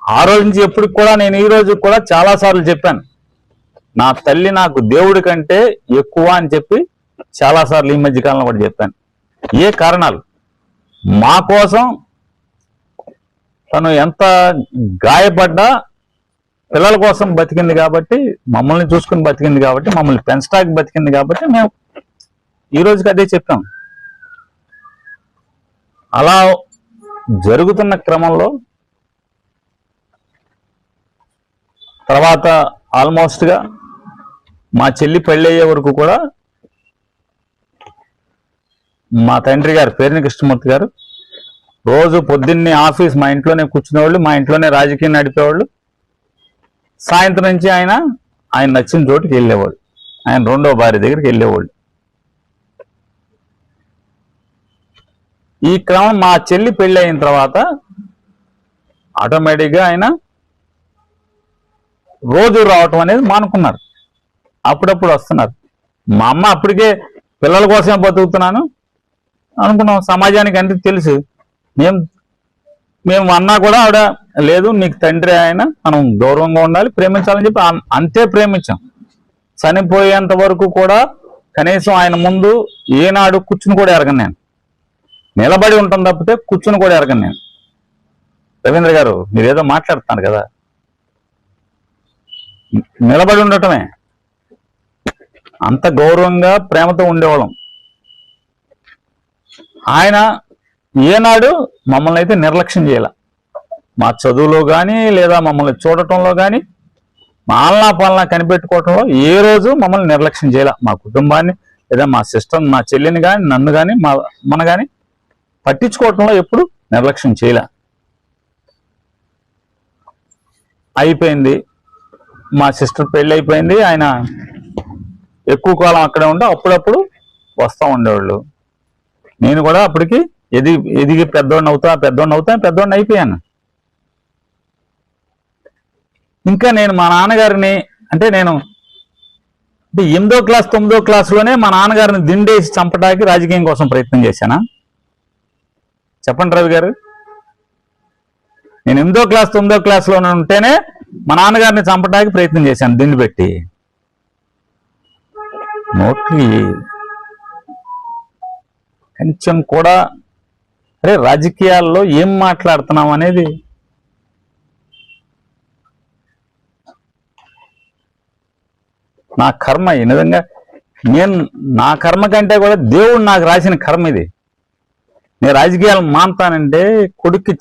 ఆ రోజు నుంచి ఎప్పటికి కూడా నేను ఈ రోజు కూడా చాలా సార్లు చెప్పాను, నా తల్లి నాకు దేవుడి కంటే ఎక్కువ అని చెప్పి చాలా సార్లు ఈ మధ్య కాలంలో కూడా చెప్పాను. ఏ కారణాలు మా కోసం తను ఎంత గాయపడ్డా పిల్లల కోసం బతికింది కాబట్టి, మమ్మల్ని చూసుకుని బతికింది కాబట్టి, మమ్మల్ని పెంచడానికి బతికింది కాబట్టి మేము ఈ రోజుకి అదే చెప్పాం. అలా జరుగుతున్న క్రమంలో తర్వాత ఆల్మోస్ట్గా మా చెల్లి పెళ్ళయ్యే వరకు కూడా మా తండ్రి గారు పేరుని కృష్ణమూర్తి గారు రోజు పొద్దున్నే ఆఫీస్ మా ఇంట్లోనే కూర్చునేవాళ్ళు, మా ఇంట్లోనే రాజకీయం నడిపేవాళ్ళు. సాయంత్రం నుంచి ఆయన నచ్చిన చోటుకి వెళ్ళేవాళ్ళు, ఆయన రెండో భార్య దగ్గరికి వెళ్ళేవాళ్ళు. ఈ క్రమం మా చెల్లి పెళ్ళి అయిన తర్వాత ఆటోమేటిక్గా ఆయన రోజు రావటం అనేది మానుకున్నారు. అప్పుడప్పుడు వస్తున్నారు. మా అమ్మ అప్పటికే పిల్లల కోసమే బతుకుతున్నాను అనుకున్నాం. సమాజానికి అంటే తెలుసు, మేము అన్నా కూడా ఆవిడ లేదు, నీకు తండ్రి ఆయన, మనం గౌరవంగా ఉండాలి, ప్రేమించాలని చెప్పి అంతే ప్రేమించాం. చనిపోయేంత వరకు కూడా కనీసం ఆయన ముందు ఏనాడు కూర్చుని కూడా ఎరగను నేను. నిలబడి ఉంటాం తప్పితే కూర్చుని కూడా ఎరగను నేను. రవీంద్ర గారు మీరేదో మాట్లాడుతున్నారు కదా, నిలబడి ఉండటమే. అంత గౌరవంగా ప్రేమతో ఉండేవాళ్ళం. ఆయన ఏనాడు మమ్మల్ని అయితే నిర్లక్ష్యం చేయాల. మా చదువులో కానీ లేదా మమ్మల్ని చూడటంలో కానీ, మా ఆలనా పాలనా కనిపెట్టుకోవటంలో ఏ రోజు మమ్మల్ని నిర్లక్ష్యం చేయాల. మా కుటుంబాన్ని లేదా మా సిస్టర్, మా చెల్లిని కానీ, నన్ను కానీ, మన కానీ పట్టించుకోవటంలో ఎప్పుడు నిర్లక్ష్యం చేయాల. అయిపోయింది, మా సిస్టర్ పెళ్ళి అయిపోయింది. ఆయన ఎక్కువ కాలం అక్కడే ఉండి అప్పుడప్పుడు వస్తూ ఉండేవాళ్ళు. నేను కూడా అప్పటికి ఎదిగి పెద్దోడిని అవుతా అయిపోయాను. ఇంకా నేను మా నాన్నగారిని అంటే 8వ క్లాస్ 9వ క్లాసులోనే మా నాన్నగారిని దిండేసి చంపడానికి రాజకీయం కోసం ప్రయత్నం చేశానా? చెప్పండి రవి గారు. నేను 8వ క్లాస్ 9వ క్లాసులో ఉంటేనే మా నాన్నగారిని చంపడానికి ప్రయత్నం చేశాను దిండు పెట్టి. నోట్కి కొంచెం కూడా అరే రాజకీయాల్లో ఏం మాట్లాడుతున్నాం అనేది నా కర్మ. ఈ విధంగా నా కర్మ కంటే కూడా దేవుడు నాకు రాసిన కర్మ ఇది. నేను రాజకీయాలు మానుతానంటే కొడుక్కి